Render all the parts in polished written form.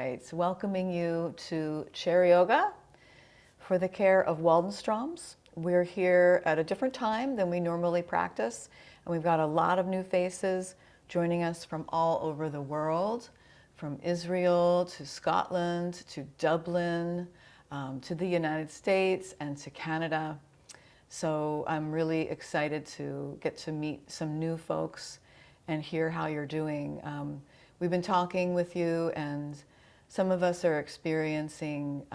right, so welcoming you to chair yoga for the care of Waldenstroms. We're here at a different time than we normally practice, and we've got a lot of new faces joining us from all over the world, from Israel to Scotland to Dublin, to the United States and to Canada. So I'm really excited to get to meet some new folks and hear how you're doing. We've been talking with you, and some of us are experiencing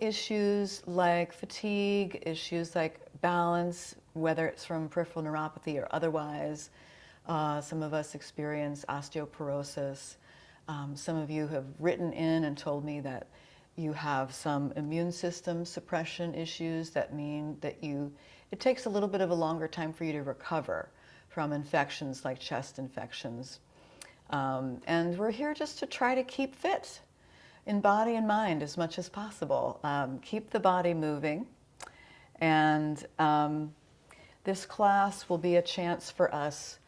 issues like fatigue, issues like balance, whether it's from peripheral neuropathy or otherwise. Some of us experience osteoporosis. Some of you have written in and told me that you have some immune system suppression issues that mean that it takes a little bit of a longer time for you to recover from infections like chest infections. And we're here just to try to keep fit in body and mind as much as possible. Keep the body moving. And this class will be a chance for us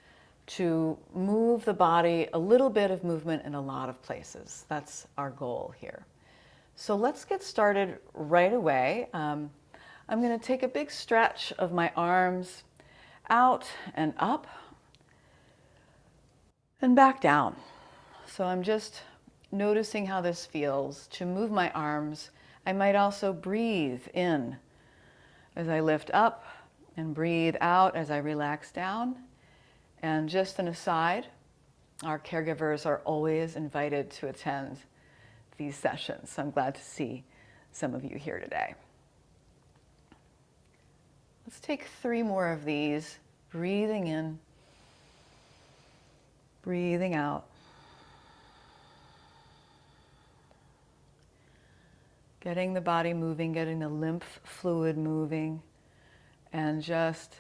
to move the body, a little bit of movement in a lot of places. That's our goal here. So let's get started right away. I'm going to take a big stretch of my arms out and up and back down. So I'm just noticing how this feels to move my arms. I might also breathe in as I lift up and breathe out as I relax down. And just an aside, our caregivers are always invited to attend these sessions. So I'm glad to see some of you here today. Let's take 3 more of these, breathing in, breathing out. Getting the body moving, getting the lymph fluid moving, and just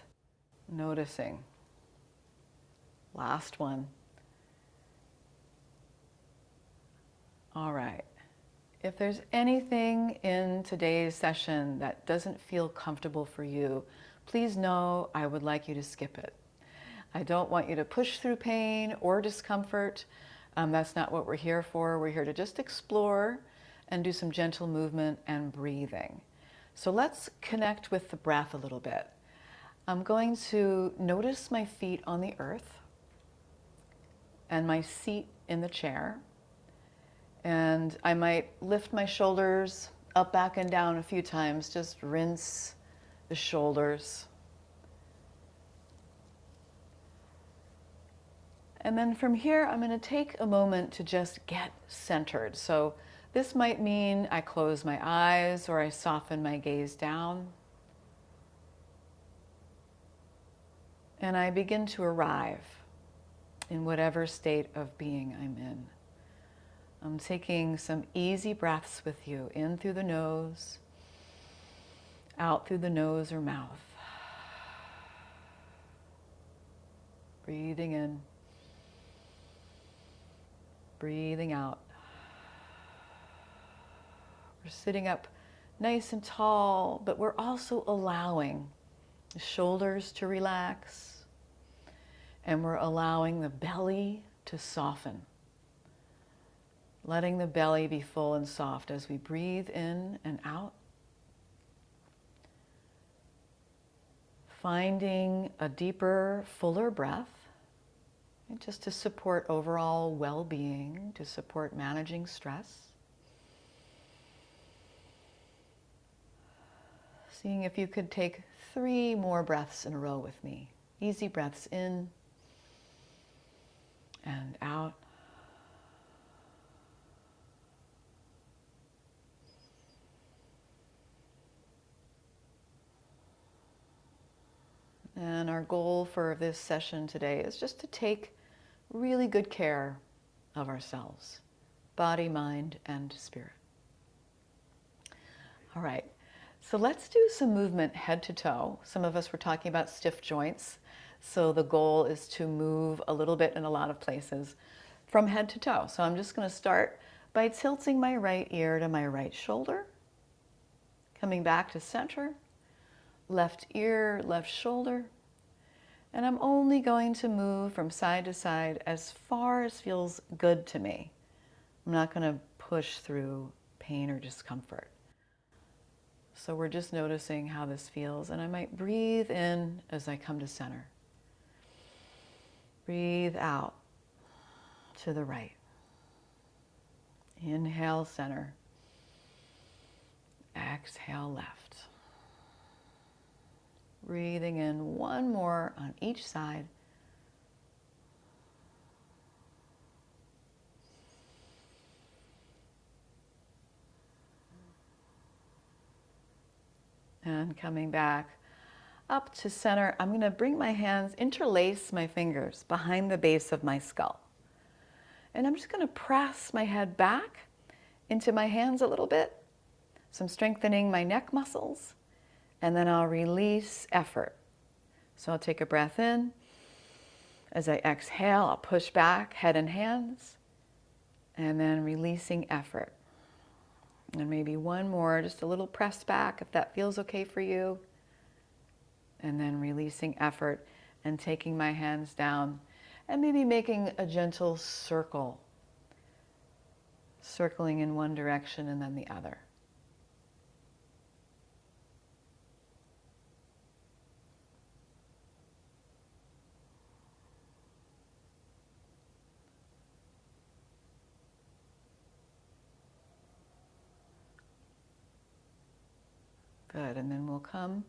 noticing. Last one. All right. If there's anything in today's session that doesn't feel comfortable for you, please know I would like you to skip it. I don't want you to push through pain or discomfort. That's not what we're here for. We're here to just explore and do some gentle movement and breathing. So let's connect with the breath a little bit. I'm going to notice my feet on the earth and my seat in the chair. And I might lift my shoulders up, back, and down a few times. Just rinse the shoulders. And then from here, I'm going to take a moment to just get centered. So this might mean I close my eyes or I soften my gaze down. And I begin to arrive in whatever state of being I'm in. I'm taking some easy breaths with you, in through the nose, out through the nose or mouth. Breathing in, breathing out. We're sitting up nice and tall, but we're also allowing the shoulders to relax, and we're allowing the belly to soften. Letting the belly be full and soft as we breathe in and out. Finding a deeper, fuller breath, just to support overall well-being, to support managing stress. Seeing if you could take 3 more breaths in a row with me. Easy breaths in and out. And our goal for this session today is just to take really good care of ourselves, body, mind, and spirit. All right, so let's do some movement head to toe. Some of us were talking about stiff joints, so the goal is to move a little bit in a lot of places from head to toe. So I'm just going to start by tilting my right ear to my right shoulder, coming back to center, left ear, left shoulder, and I'm only going to move from side to side as far as feels good to me. I'm not going to push through pain or discomfort. So we're just noticing how this feels. And I might breathe in as I come to center. Breathe out to the right. Inhale, center. Exhale, left. Breathing in one more on each side. And coming back up to center, I'm going to bring my hands, interlace my fingers behind the base of my skull. And I'm just going to press my head back into my hands a little bit. So I'm strengthening my neck muscles. And then I'll release effort. So I'll take a breath in. As I exhale, I'll push back, head and hands. And then releasing effort. And maybe one more, just a little press back if that feels okay for you. And then releasing effort and taking my hands down and maybe making a gentle circle. Circling in one direction and then the other. Good, and then we'll come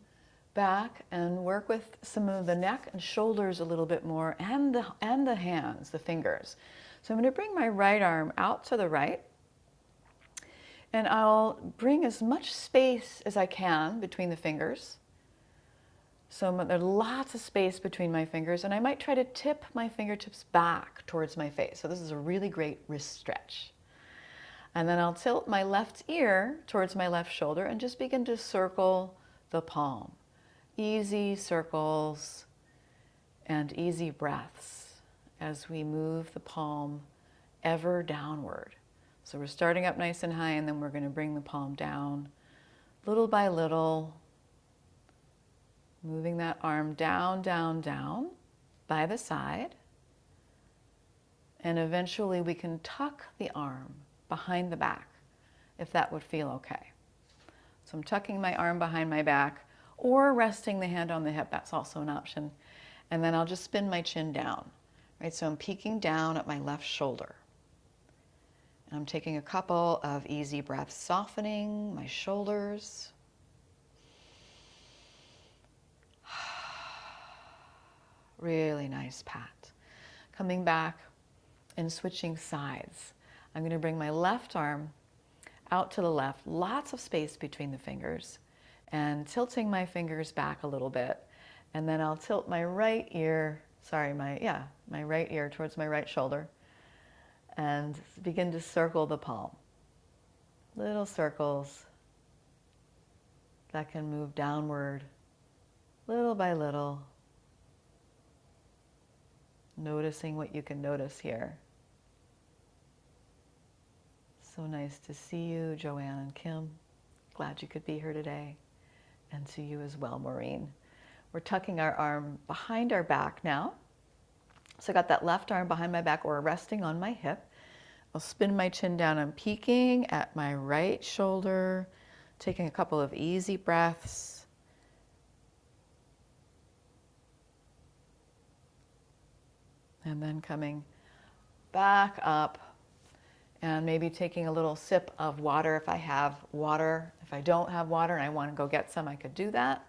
back and work with some of the neck and shoulders a little bit more, and the hands, the fingers. So I'm going to bring my right arm out to the right, and I'll bring as much space as I can between the fingers. So there's lots of space between my fingers, and I might try to tip my fingertips back towards my face. So this is a really great wrist stretch. And then I'll tilt my left ear towards my left shoulder and just begin to circle the palm. Easy circles and easy breaths as we move the palm ever downward. So we're starting up nice and high, and then we're going to bring the palm down little by little, moving that arm down, down, down by the side. And eventually we can tuck the arm behind the back, if that would feel okay. So I'm tucking my arm behind my back or resting the hand on the hip. That's also an option. And then I'll just spin my chin down, right? So I'm peeking down at my left shoulder. And I'm taking a couple of easy breaths, softening my shoulders. Really nice pat. Coming back and switching sides. I'm going to bring my left arm out to the left, lots of space between the fingers, and tilting my fingers back a little bit. And then I'll tilt my right ear, my right ear towards my right shoulder, and begin to circle the palm. Little circles that can move downward little by little, noticing what you can notice here. So nice to see you, Joanne and Kim. Glad you could be here today. And to you as well, Maureen. We're tucking our arm behind our back now. So I got that left arm behind my back or resting on my hip. I'll spin my chin down. I'm peeking at my right shoulder, taking a couple of easy breaths. And then coming back up. And maybe taking a little sip of water if I have water. If I don't have water and I want to go get some, I could do that.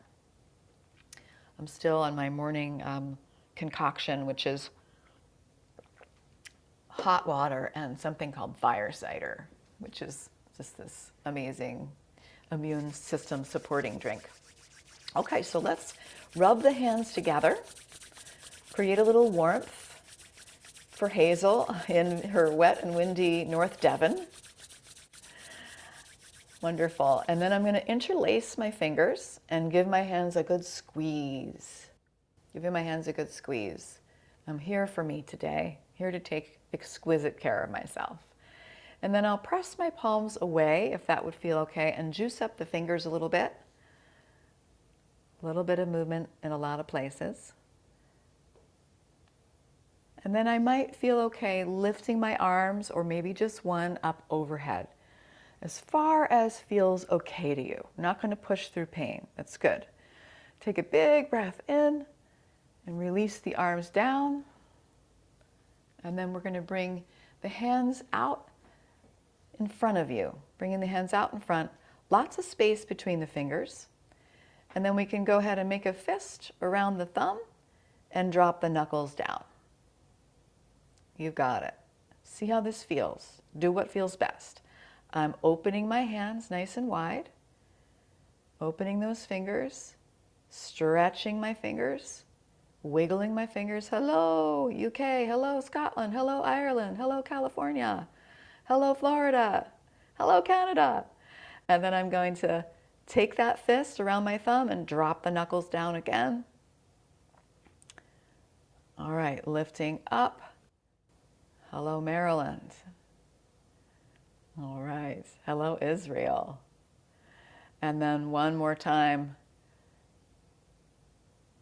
I'm still on my morning concoction, which is hot water and something called fire cider, which is just this amazing immune system supporting drink. Okay, so let's rub the hands together, create a little warmth for Hazel in her wet and windy North Devon. Wonderful. And then I'm going to interlace my fingers and give my hands a good squeeze. Giving my hands a good squeeze. I'm here for me today, here to take exquisite care of myself. And then I'll press my palms away, if that would feel okay, and juice up the fingers a little bit. A little bit of movement in a lot of places. And then I might feel okay lifting my arms, or maybe just one, up overhead, as far as feels okay to you. I'm not going to push through pain. That's good. Take a big breath in and release the arms down. And then we're going to bring the hands out in front of you. Bringing the hands out in front. Lots of space between the fingers. And then we can go ahead and make a fist around the thumb and drop the knuckles down. You've got it. See how this feels. Do what feels best. I'm opening my hands nice and wide. Opening those fingers. Stretching my fingers. Wiggling my fingers. Hello, UK. Hello, Scotland. Hello, Ireland. Hello, California. Hello, Florida. Hello, Canada. And then I'm going to take that fist around my thumb and drop the knuckles down again. All right, lifting up. Hello, Maryland. All right, hello, Israel. And then one more time,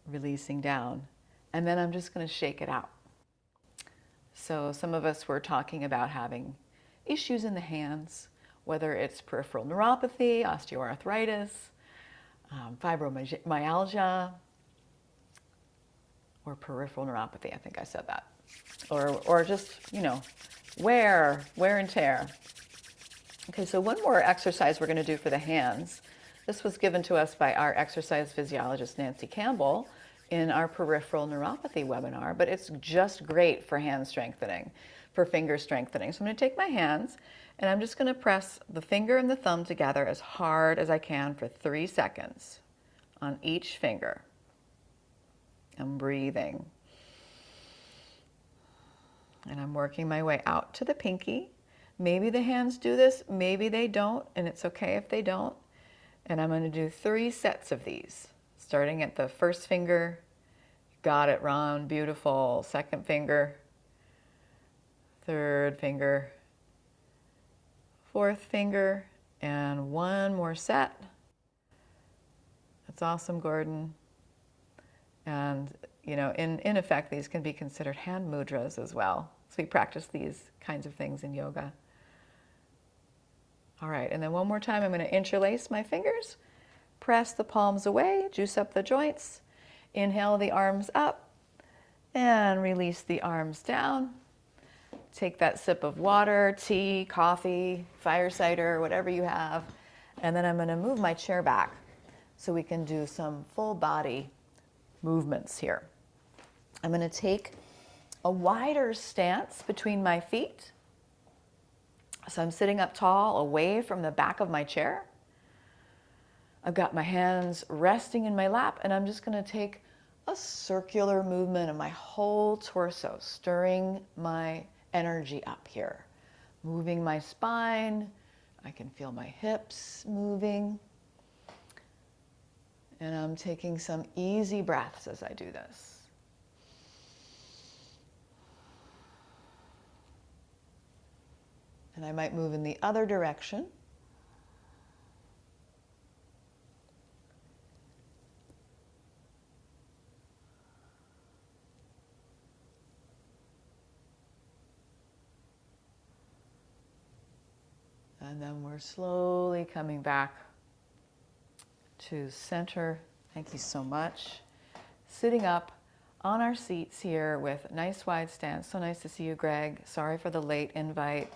releasing down. And then I'm just going to shake it out. So some of us were talking about having issues in the hands, whether it's peripheral neuropathy, osteoarthritis, fibromyalgia, or peripheral neuropathy. I think I said that. Or just, wear and tear. Okay, so one more exercise we're going to do for the hands. This was given to us by our exercise physiologist, Nancy Campbell, in our peripheral neuropathy webinar, but it's just great for hand strengthening, for finger strengthening. So I'm going to take my hands and I'm just going to press the finger and the thumb together as hard as I can for 3 seconds on each finger. I'm breathing. And I'm working my way out to the pinky. Maybe the hands do this, maybe they don't, and it's okay if they don't. And I'm going to do 3 sets of these, starting at the first finger. Got it, Ron, beautiful. Second finger, third finger, fourth finger, and one more set. That's awesome, Gordon. And in effect, these can be considered hand mudras as well. So we practice these kinds of things in yoga. All right, and then one more time, I'm going to interlace my fingers, press the palms away, juice up the joints, inhale the arms up, and release the arms down. Take that sip of water, tea, coffee, fire cider, whatever you have, and then I'm going to move my chair back so we can do some full body movements here. I'm going to take a wider stance between my feet. So I'm sitting up tall, away from the back of my chair. I've got my hands resting in my lap, and I'm just going to take a circular movement of my whole torso, stirring my energy up here, moving my spine. I can feel my hips moving. And I'm taking some easy breaths as I do this. And I might move in the other direction. And then we're slowly coming back to center. Thank you so much. Sitting up on our seats here with nice wide stance. So nice to see you, Greg. Sorry for the late invite.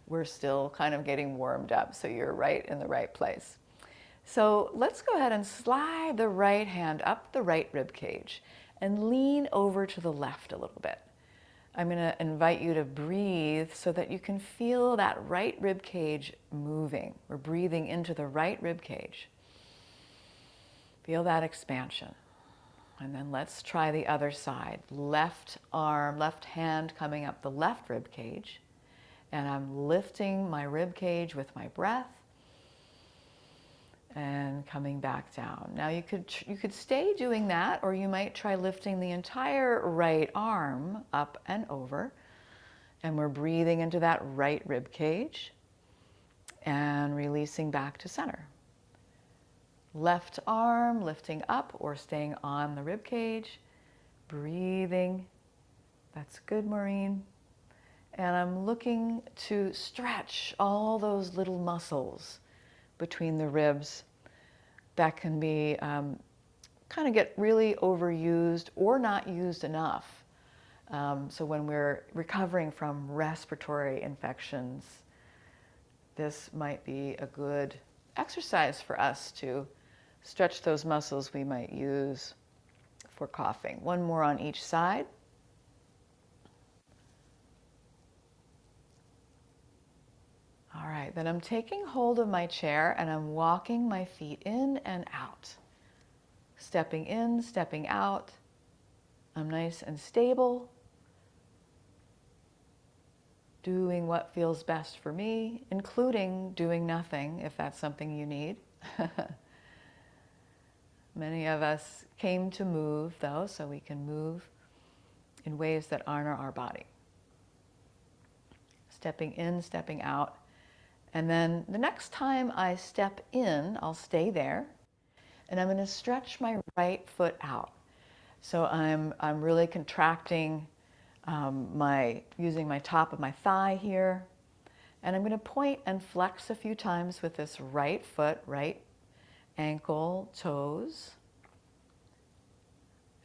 We're still kind of getting warmed up, so you're right in the right place. So let's go ahead and slide the right hand up the right rib cage and lean over to the left a little bit. I'm going to invite you to breathe so that you can feel that right rib cage moving. We're breathing into the right rib cage. Feel that expansion. And then let's try the other side. Left arm, left hand coming up the left rib cage. And I'm lifting my rib cage with my breath and coming back down. Now you could stay doing that, or you might try lifting the entire right arm up and over. And we're breathing into that right rib cage and releasing back to center. Left arm lifting up or staying on the rib cage, breathing That's good, Maureen. And I'm looking to stretch all those little muscles between the ribs that can be kind of get really overused or not used enough. So when we're recovering from respiratory infections, this might be a good exercise for us to stretch those muscles we might use for coughing. One more on each side. All right, then I'm taking hold of my chair and I'm walking my feet in and out. Stepping in, stepping out. I'm nice and stable. Doing what feels best for me, including doing nothing if that's something you need. Many of us came to move though, so we can move in ways that honor our body. Stepping in, stepping out. And then the next time I step in, I'll stay there and I'm going to stretch my right foot out. So I'm really contracting using my top of my thigh here. And I'm going to point and flex a few times with this right foot, right ankle, toes.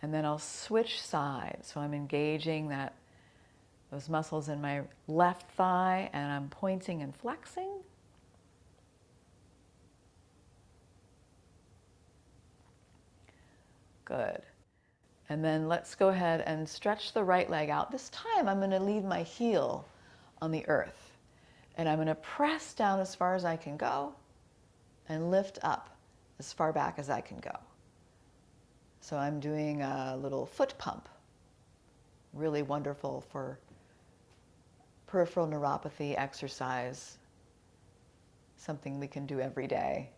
And then I'll switch sides. So I'm engaging those muscles in my left thigh and I'm pointing and flexing. Good. And then let's go ahead and stretch the right leg out. This time I'm going to leave my heel on the earth. And I'm going to press down as far as I can go and lift up as far back as I can go. So I'm doing a little foot pump. Really wonderful for peripheral neuropathy exercise. Something we can do every day.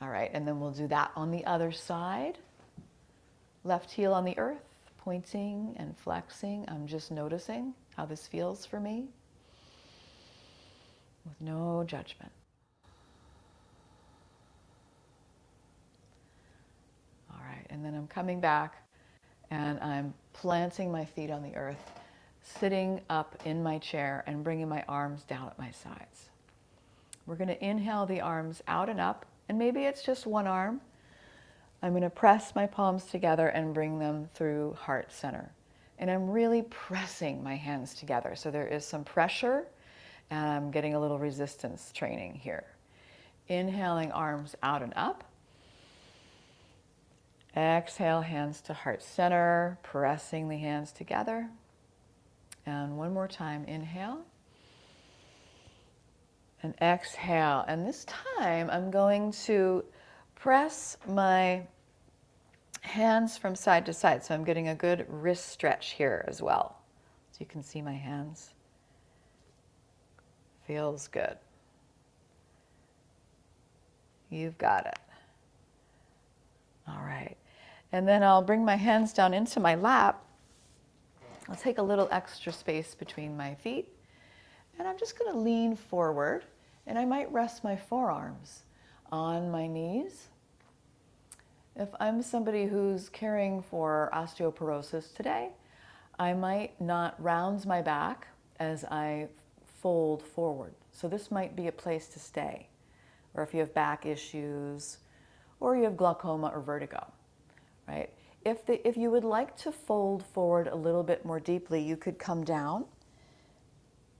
All right, and then we'll do that on the other side. Left heel on the earth, pointing and flexing. I'm just noticing how this feels for me with no judgment. All right, and then I'm coming back and I'm planting my feet on the earth, sitting up in my chair and bringing my arms down at my sides. We're going to inhale the arms out and up, and maybe it's just one arm. I'm going to press my palms together and bring them through heart center. And I'm really pressing my hands together. So there is some pressure and I'm getting a little resistance training here. Inhaling, arms out and up. Exhale, hands to heart center, pressing the hands together. And one more time, inhale. And exhale. And this time I'm going to press my hands from side to side. So I'm getting a good wrist stretch here as well. So you can see my hands. Feels good. You've got it. All right. And then I'll bring my hands down into my lap. I'll take a little extra space between my feet. And I'm just going to lean forward. And I might rest my forearms on my knees. If I'm somebody who's caring for osteoporosis today, I might not round my back as I fold forward. So this might be a place to stay. Or if you have back issues, or you have glaucoma or vertigo, right? If you would like to fold forward a little bit more deeply, you could come down.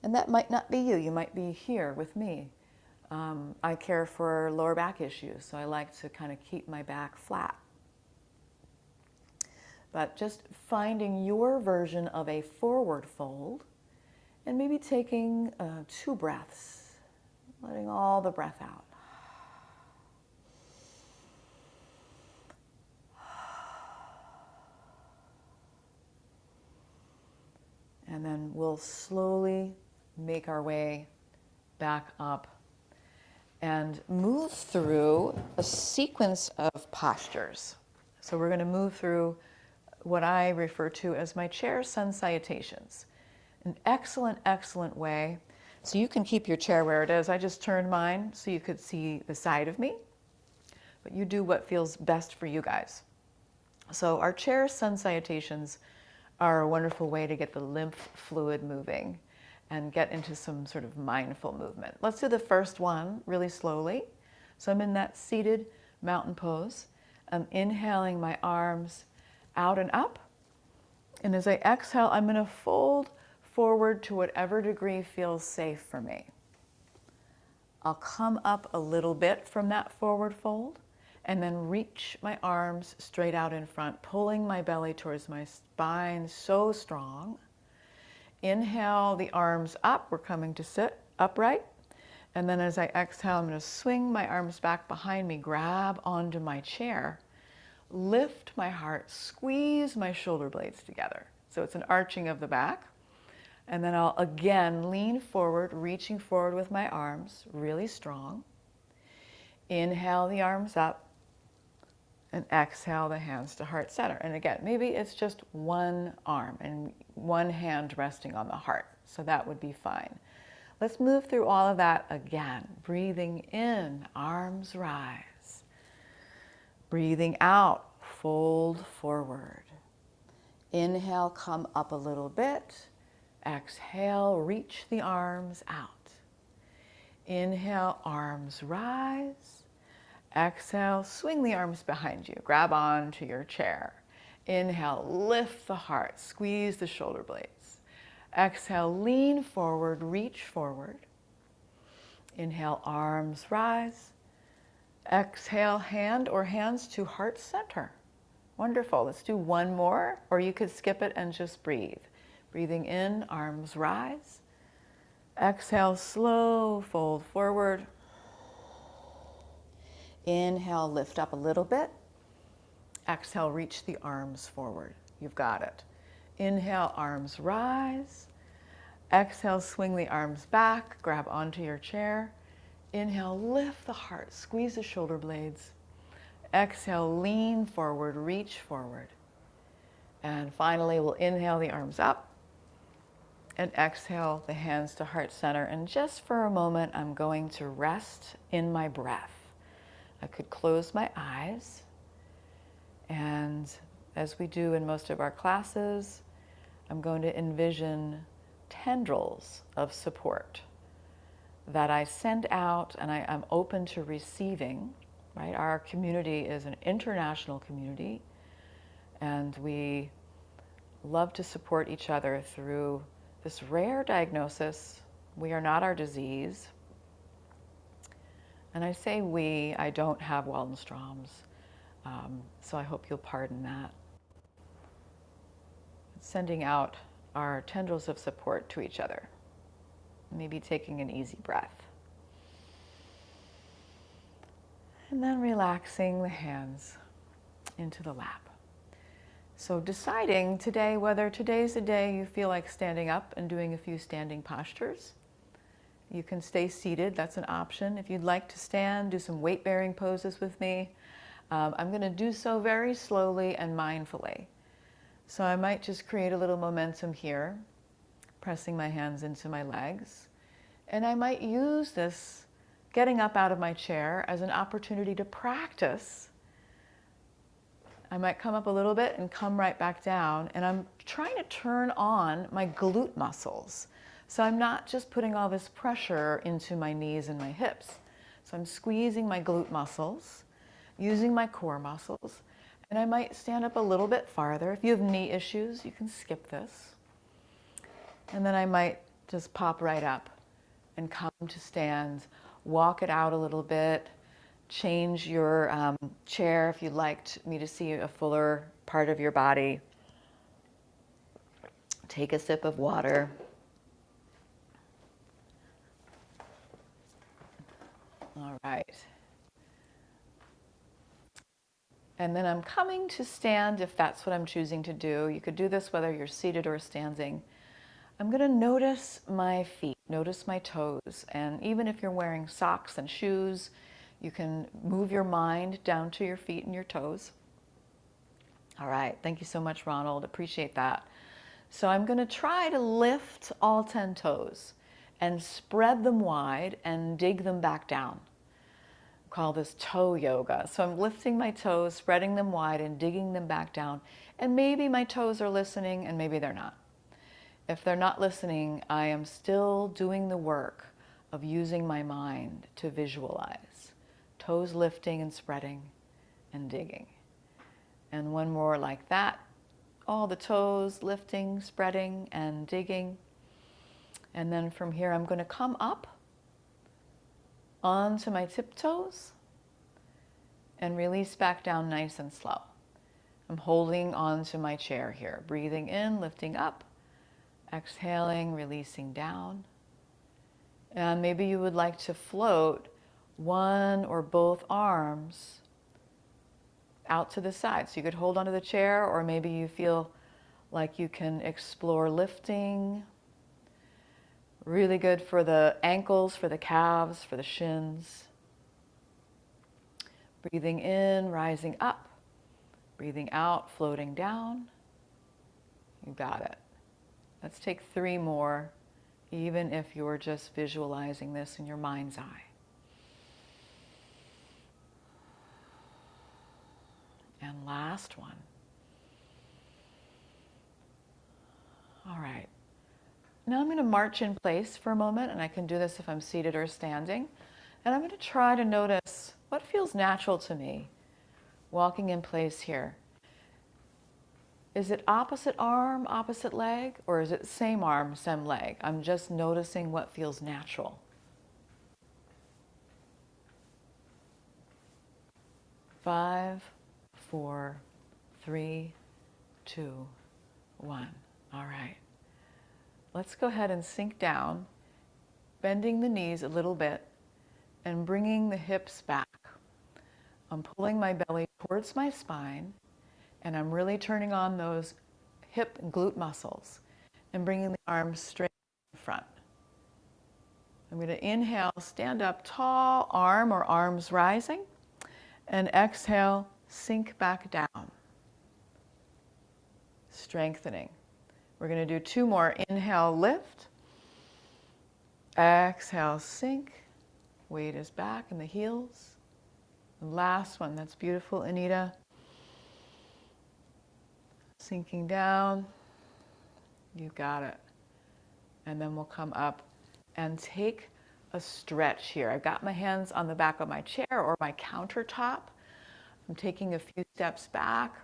And that might not be you. You might be here with me. I care for lower back issues, so I like to kind of keep my back flat. But just finding your version of a forward fold and maybe taking 2 breaths, letting all the breath out. And then we'll slowly make our way back up and move through a sequence of postures. So we're going to move through what I refer to as my chair Sun Salutations. An excellent, excellent way. So you can keep your chair where it is. I just turned mine so you could see the side of me. But you do what feels best for you guys. So our chair Sun Salutations are a wonderful way to get the lymph fluid moving and get into some sort of mindful movement. Let's do the first one really slowly. So I'm in that seated mountain pose. I'm inhaling my arms out and up. And as I exhale, I'm going to fold forward to whatever degree feels safe for me. I'll come up a little bit from that forward fold and then reach my arms straight out in front, pulling my belly towards my spine so strong. Inhale the arms up. We're coming to sit upright. And then as I exhale, I'm going to swing my arms back behind me, grab onto my chair, lift my heart, squeeze my shoulder blades together. So it's an arching of the back. And then I'll again lean forward, reaching forward with my arms, really strong. Inhale the arms up and exhale the hands to heart center. And again, maybe it's just one arm and one hand resting on the heart. So that would be fine. Let's move through all of that again. Breathing in, arms rise. Breathing out, fold forward. Inhale, come up a little bit. Exhale, reach the arms out. Inhale, arms rise. Exhale, swing the arms behind you. Grab on to your chair. Inhale, lift the heart. Squeeze the shoulder blades. Exhale, lean forward, reach forward. Inhale, arms rise. Exhale, hand or hands to heart center. Wonderful. Let's do one more, or you could skip it and just breathe. Breathing in, arms rise. Exhale, slow fold forward. Inhale, lift up a little bit. Exhale, reach the arms forward. You've got it. Inhale, arms rise. Exhale, swing the arms back, grab onto your chair. Inhale, lift the heart, squeeze the shoulder blades. Exhale, lean forward, reach forward. And finally, we'll inhale the arms up. And exhale the hands to heart center. And just for a moment, I'm going to rest in my breath. I could close my eyes. And as we do in most of our classes, I'm going to envision tendrils of support that I send out and I'm open to receiving, right? Our community is an international community and we love to support each other through this rare diagnosis. We are not our disease. And I say we, I don't have Waldenstrom's, so I hope you'll pardon that. Sending out our tendrils of support to each other. Maybe taking an easy breath. And then relaxing the hands into the lap. So deciding today whether today's the day you feel like standing up and doing a few standing postures. You can stay seated, that's an option. If you'd like to stand, do some weight-bearing poses with me. I'm going to do so very slowly and mindfully. So I might just create a little momentum here, pressing my hands into my legs. And I might use this getting up out of my chair as an opportunity to practice. I might come up a little bit and come right back down. And I'm trying to turn on my glute muscles. So I'm not just putting all this pressure into my knees and my hips. So I'm squeezing my glute muscles, using my core muscles. And I might stand up a little bit farther. If you have knee issues, you can skip this. And then I might just pop right up and come to stand, walk it out a little bit, change your chair if you'd like me to see a fuller part of your body. Take a sip of water. All right. And then I'm coming to stand if that's what I'm choosing to do. You could do this whether you're seated or standing. I'm going to notice my feet, notice my toes. And even if you're wearing socks and shoes, you can move your mind down to your feet and your toes. All right. Thank you so much, Ronald. Appreciate that. So I'm going to try to lift all 10 toes and spread them wide and dig them back down. call this toe yoga. So I'm lifting my toes, spreading them wide and digging them back down. And maybe my toes are listening and maybe they're not. If they're not listening, I am still doing the work of using my mind to visualize. Toes lifting and spreading and digging. And one more like that. All the toes lifting, spreading, and digging. And then from here, I'm going to come up onto my tiptoes and release back down nice and slow. I'm holding onto my chair here, breathing in, lifting up, exhaling, releasing down. And maybe you would like to float one or both arms out to the side. So you could hold onto the chair, or maybe you feel like you can explore lifting. Really good for the ankles, for the calves, for the shins. Breathing in, rising up. Breathing out, floating down. You got it. Let's take 3 more, even if you're just visualizing this in your mind's eye. And last one. All right. Now I'm going to march in place for a moment, and I can do this if I'm seated or standing. And I'm going to try to notice what feels natural to me walking in place here. Is it opposite arm, opposite leg, or is it same arm, same leg? I'm just noticing what feels natural. Five, 4, 3, 2, 1. All right. Let's go ahead and sink down, bending the knees a little bit and bringing the hips back. I'm pulling my belly towards my spine, and I'm really turning on those hip and glute muscles and bringing the arms straight in front. I'm going to inhale, stand up tall, arm or arms rising, and exhale, sink back down, strengthening. We're going to do 2 more. Inhale, lift. Exhale, sink. Weight is back in the heels. The last one. That's beautiful, Anita. Sinking down. You got it. And then we'll come up and take a stretch here. I've got my hands on the back of my chair or my countertop. I'm taking a few steps back.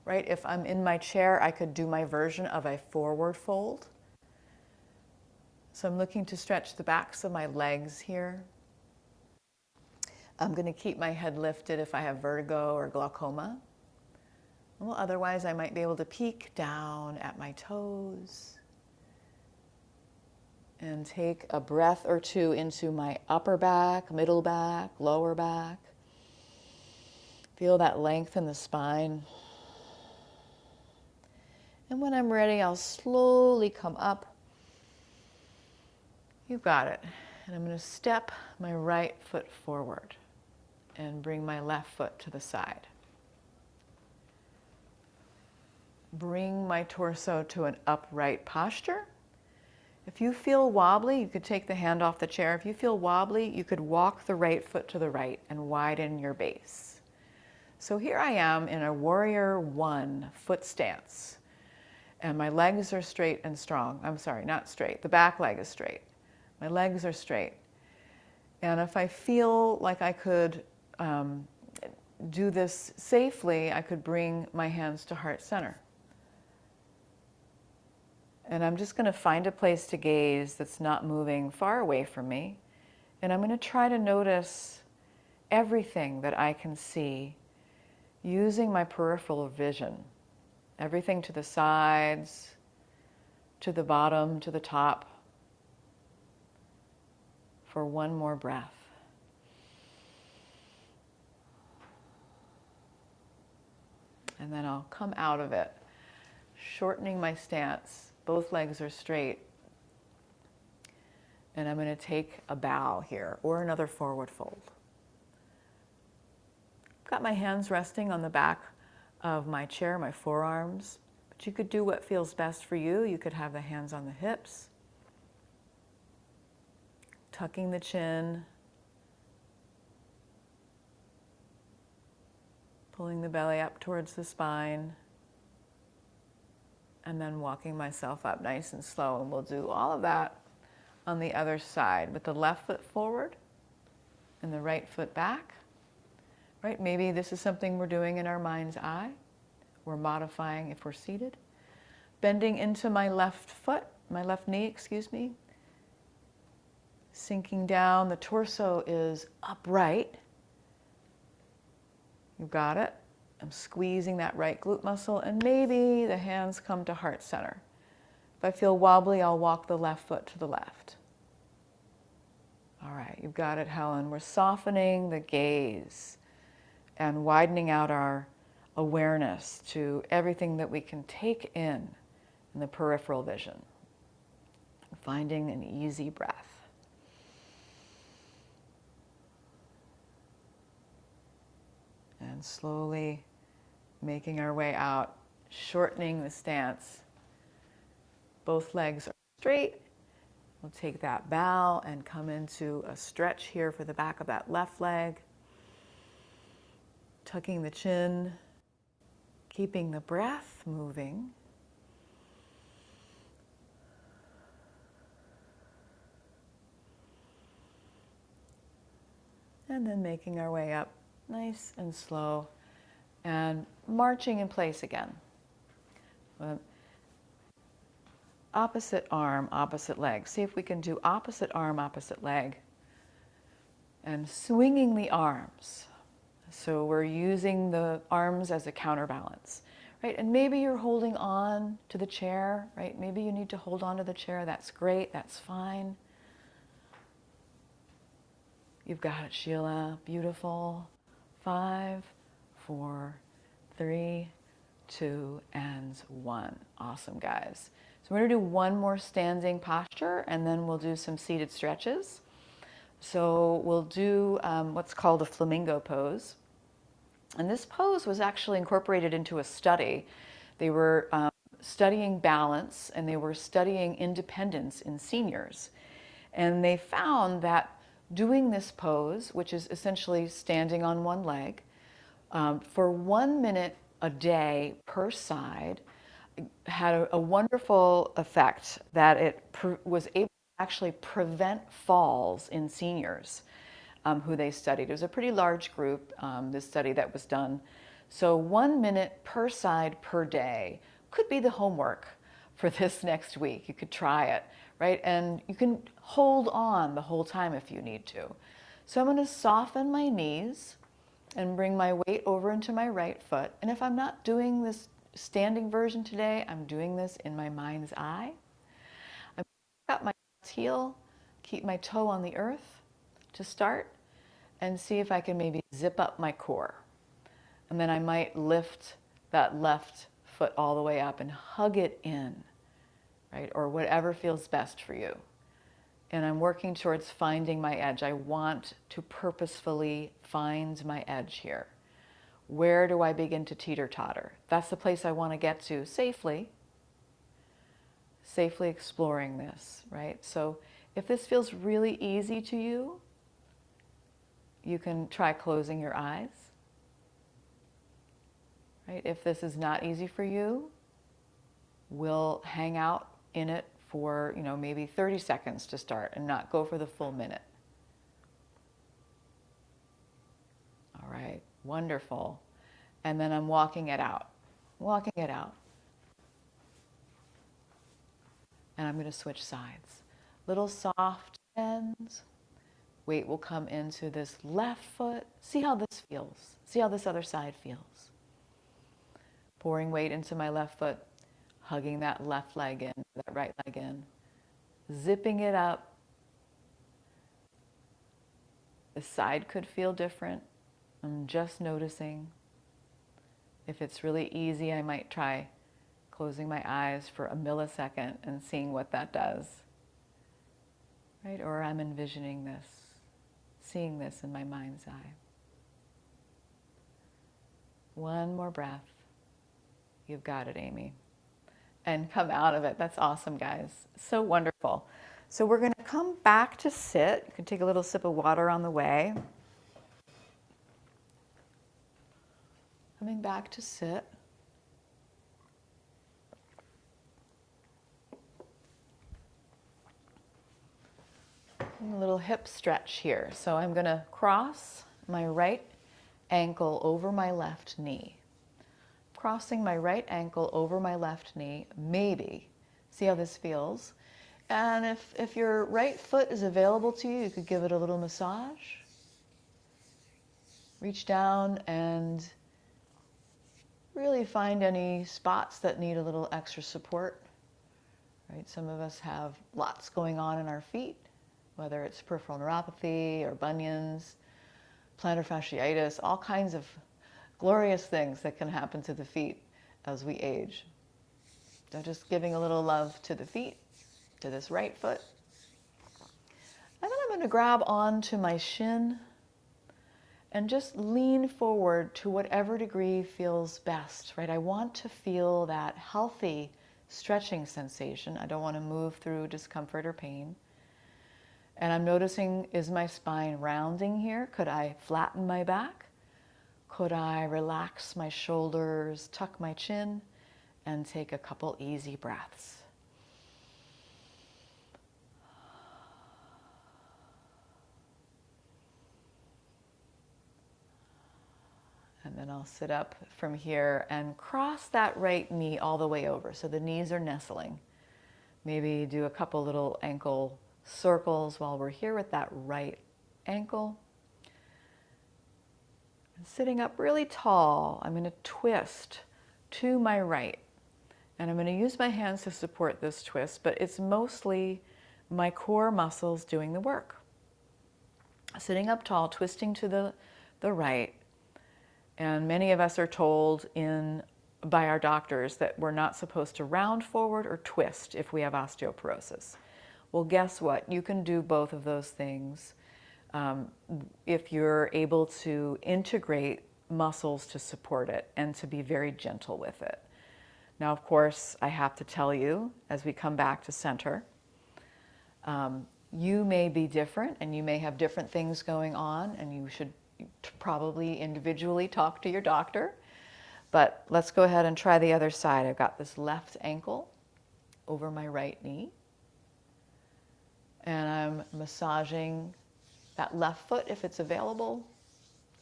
Right? If I'm in my chair, I could do my version of a forward fold. So I'm looking to stretch the backs of my legs here. I'm going to keep my head lifted if I have vertigo or glaucoma. Well, otherwise, I might be able to peek down at my toes and take a breath or 2 into my upper back, middle back, lower back. Feel that length in the spine. And when I'm ready, I'll slowly come up. You got it. And I'm going to step my right foot forward and bring my left foot to the side. Bring my torso to an upright posture. If you feel wobbly, you could take the hand off the chair. If you feel wobbly, you could walk the right foot to the right and widen your base. So here I am in a warrior 1 foot stance. And my legs are straight and strong. I'm sorry, not straight. The back leg is straight. My legs are straight. And if I feel like I could do this safely, I could bring my hands to heart center. And I'm just going to find a place to gaze that's not moving far away from me. And I'm going to try to notice everything that I can see using my peripheral vision. Everything to the sides, to the bottom, to the top. For 1 more breath. And then I'll come out of it, shortening my stance. Both legs are straight. And I'm going to take a bow here, or another forward fold. I've got my hands resting on the back of my chair, my forearms. But you could do what feels best for you. You could have the hands on the hips. Tucking the chin. Pulling the belly up towards the spine. And then walking myself up nice and slow. And we'll do all of that on the other side with the left foot forward and the right foot back. Right? Maybe this is something we're doing in our mind's eye. We're modifying if we're seated. Bending into my left foot, my left knee, excuse me. Sinking down, the torso is upright. You got it. I'm squeezing that right glute muscle, and maybe the hands come to heart center. If I feel wobbly, I'll walk the left foot to the left. All right, you've got it, Helen. We're softening the gaze and widening out our awareness to everything that we can take in the peripheral vision. Finding an easy breath. And slowly making our way out, shortening the stance. Both legs are straight. We'll take that bow and come into a stretch here for the back of that left leg. Tucking the chin, keeping the breath moving. And then making our way up nice and slow and marching in place again. Opposite arm, opposite leg. See if we can do opposite arm, opposite leg. And swinging the arms. So we're using the arms as a counterbalance, right? And maybe you're holding on to the chair, right? Maybe you need to hold on to the chair. That's great, that's fine. You've got it, Sheila. Beautiful. 5, 4, 3, 2, and 1. Awesome, guys. So we're going to do one more standing posture, and then we'll do some seated stretches. So we'll do what's called a Flamingo Pose. And this pose was actually incorporated into a study. They were studying balance, and they were studying independence in seniors. And they found that doing this pose, which is essentially standing on one leg, for 1 minute a day per side, had a wonderful effect that it was able to actually prevent falls in seniors who they studied. It was a pretty large group, this study that was done. So 1 minute per side per day could be the homework for this next week. You could try it, right? And you can hold on the whole time if you need to. So I'm going to soften my knees and bring my weight over into my right foot. And if I'm not doing this standing version today, I'm doing this in my mind's eye. I'm up my heel, keep my toe on the earth to start, and see if I can maybe zip up my core. And then I might lift that left foot all the way up and hug it in, right? Or whatever feels best for you. And I'm working towards finding my edge. I want to purposefully find my edge here. Where do I begin to teeter-totter? That's the place I want to get to safely exploring this, right? So if this feels really easy to you, you can try closing your eyes, right? If this is not easy for you, we'll hang out in it for, maybe 30 seconds to start and not go for the full minute. All right, wonderful. And then I'm walking it out. And I'm going to switch sides. Little soft bends. Weight will come into this left foot. See how this feels. See how this other side feels. Pouring weight into my left foot, hugging that left leg in, that right leg in. Zipping it up. The side could feel different. I'm just noticing. If it's really easy, I might try closing my eyes for a millisecond and seeing what that does. Right? Or I'm envisioning this, seeing this in my mind's eye. One more breath. You've got it, Amy. And come out of it. That's awesome, guys. So wonderful. So we're going to come back to sit. You can take a little sip of water on the way. Coming back to sit. A little hip stretch here. So I'm going to cross my right ankle over my left knee. Crossing my right ankle over my left knee, maybe. See how this feels. And if your right foot is available to you, you could give it a little massage. Reach down and really find any spots that need a little extra support. Right? Some of us have lots going on in our feet, whether it's peripheral neuropathy or bunions, plantar fasciitis, all kinds of glorious things that can happen to the feet as we age. So just giving a little love to the feet, to this right foot. And then I'm going to grab onto my shin and just lean forward to whatever degree feels best, right? I want to feel that healthy stretching sensation. I don't want to move through discomfort or pain. And I'm noticing, is my spine rounding here? Could I flatten my back? Could I relax my shoulders, tuck my chin, and take a couple easy breaths? And then I'll sit up from here and cross that right knee all the way over. So the knees are nestling. Maybe do a couple little ankle circles while we're here with that right ankle. And sitting up really tall, I'm going to twist to my right. And I'm going to use my hands to support this twist, but it's mostly my core muscles doing the work. Sitting up tall, twisting to the right. And many of us are told by our doctors that we're not supposed to round forward or twist if we have osteoporosis. Well, guess what? You can do both of those things if you're able to integrate muscles to support it and to be very gentle with it. Now, of course, I have to tell you, as we come back to center, you may be different and you may have different things going on, and you should probably individually talk to your doctor. But let's go ahead and try the other side. I've got this left ankle over my right knee. And I'm massaging that left foot if it's available,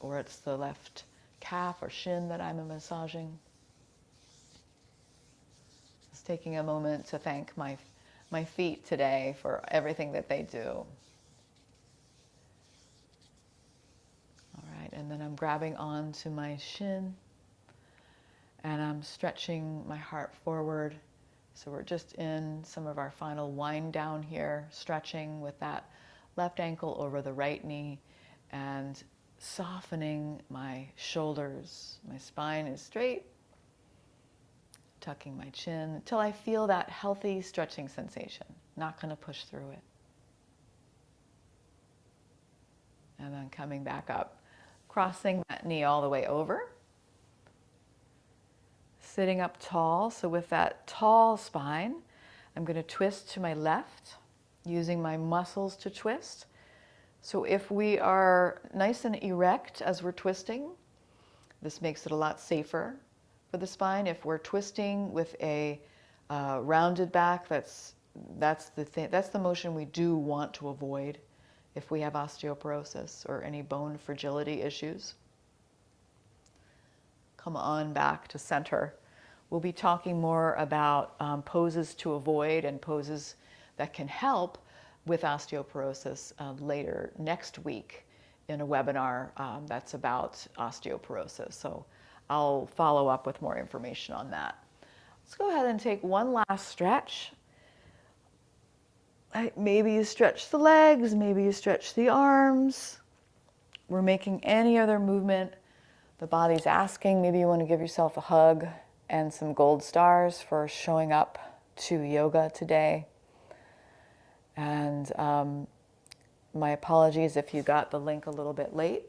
or it's the left calf or shin that I'm massaging. Just taking a moment to thank my feet today for everything that they do. All right, and then I'm grabbing onto my shin and I'm stretching my heart forward. So we're just in some of our final wind down here, stretching with that left ankle over the right knee and softening my shoulders. My spine is straight, tucking my chin until I feel that healthy stretching sensation. Not going to push through it. And then coming back up, crossing that knee all the way over. Sitting up tall, so with that tall spine, I'm going to twist to my left, using my muscles to twist. So if we are nice and erect as we're twisting, this makes it a lot safer for the spine. If we're twisting with a rounded back, that's the motion we do want to avoid if we have osteoporosis or any bone fragility issues. Come on back to center. We'll be talking more about poses to avoid and poses that can help with osteoporosis later next week in a webinar that's about osteoporosis. So I'll follow up with more information on that. Let's go ahead and take one last stretch. Maybe you stretch the legs, maybe you stretch the arms. We're making any other movement the body's asking. Maybe you want to give yourself a hug and some gold stars for showing up to yoga today. And my apologies if you got the link a little bit late.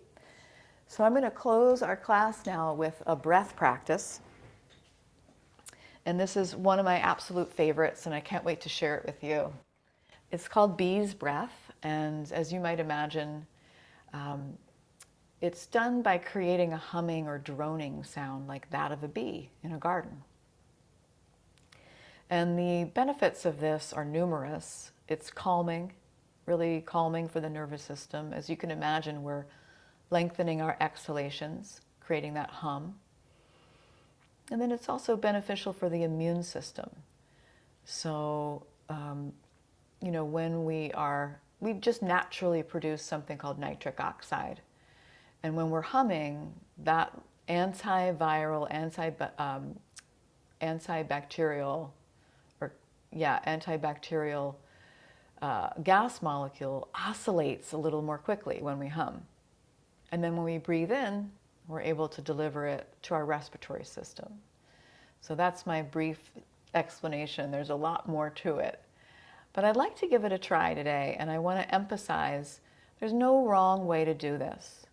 So I'm going to close our class now with a breath practice. And this is one of my absolute favorites, and I can't wait to share it with you. It's called Bee's Breath, and as you might imagine, it's done by creating a humming or droning sound like that of a bee in a garden. And the benefits of this are numerous. It's calming, really calming for the nervous system. As you can imagine, we're lengthening our exhalations, creating that hum. And then it's also beneficial for the immune system. So, when we just naturally produce something called nitric oxide. And when we're humming, that antibacterial gas molecule oscillates a little more quickly when we hum. And then when we breathe in, we're able to deliver it to our respiratory system. So that's my brief explanation. There's a lot more to it. But I'd like to give it a try today, and I want to emphasize there's no wrong way to do this.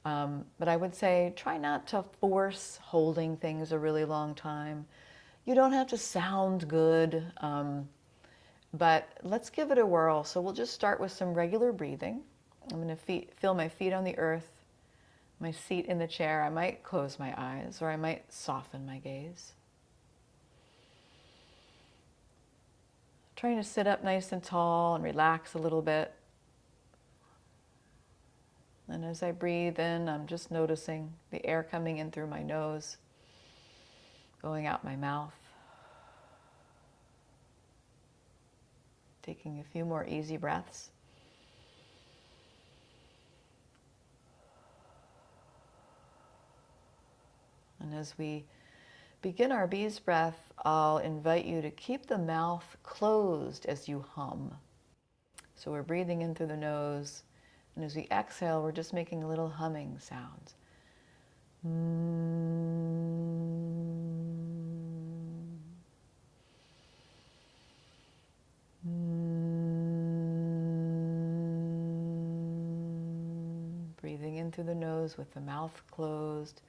But I would say try not to force holding things a really long time. You don't have to sound good, but let's give it a whirl. So we'll just start with some regular breathing. I'm going to feel my feet on the earth, my seat in the chair. I might close my eyes, or I might soften my gaze. Trying to sit up nice and tall and relax a little bit. And as I breathe in, I'm just noticing the air coming in through my nose, going out my mouth. Taking a few more easy breaths. And as we begin our bee's breath, I'll invite you to keep the mouth closed as you hum. So we're breathing in through the nose, and as we exhale, we're just making little humming sounds. Breathing in through the nose with the mouth closed.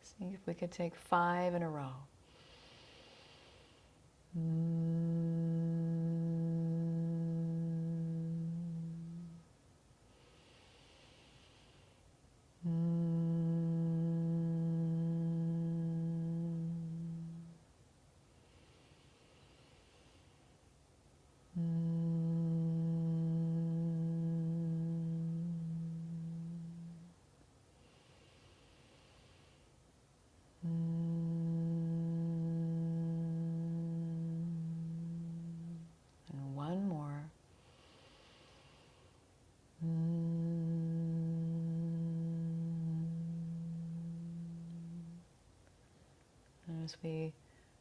See if we could take 5 in a row. As we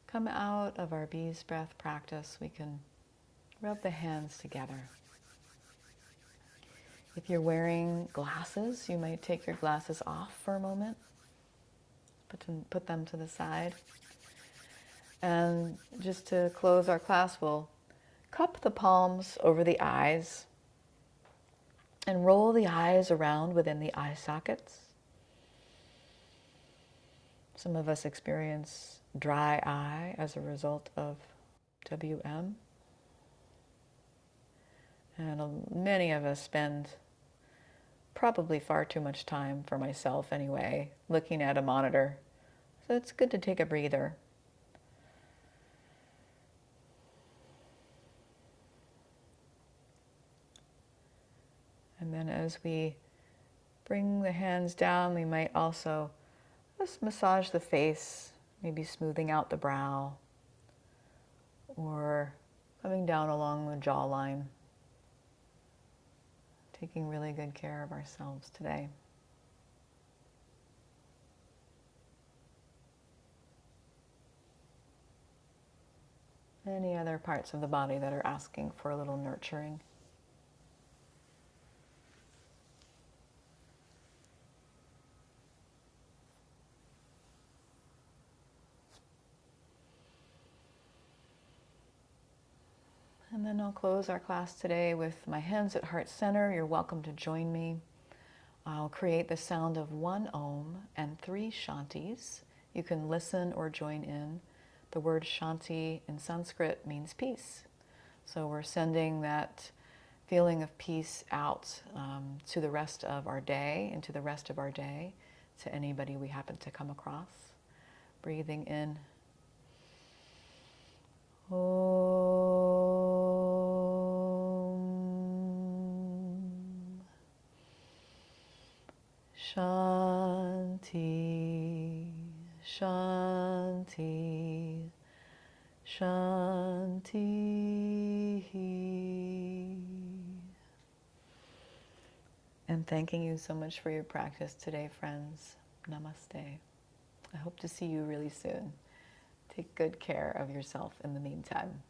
come out of our bee's breath practice, we can rub the hands together. If you're wearing glasses, you might take your glasses off for a moment, put them to the side. And just to close our class, we'll cup the palms over the eyes and roll the eyes around within the eye sockets. Some of us experience dry eye as a result of WM. And many of us spend probably far too much time, for myself anyway, looking at a monitor. So it's good to take a breather. And then as we bring the hands down, we might also just massage the face, maybe smoothing out the brow or coming down along the jawline. Taking really good care of ourselves today. Any other parts of the body that are asking for a little nurturing? And then I'll close our class today with my hands at heart center. You're welcome to join me. I'll create the sound of 1 Om and 3 Shantis. You can listen or join in. The word Shanti in Sanskrit means peace. So we're sending that feeling of peace out to the rest of our day, into the rest of our day, to anybody we happen to come across. Breathing in. Om Shanti, Shanti, Shanti. And thanking you so much for your practice today, friends. Namaste. I hope to see you really soon. Take good care of yourself in the meantime.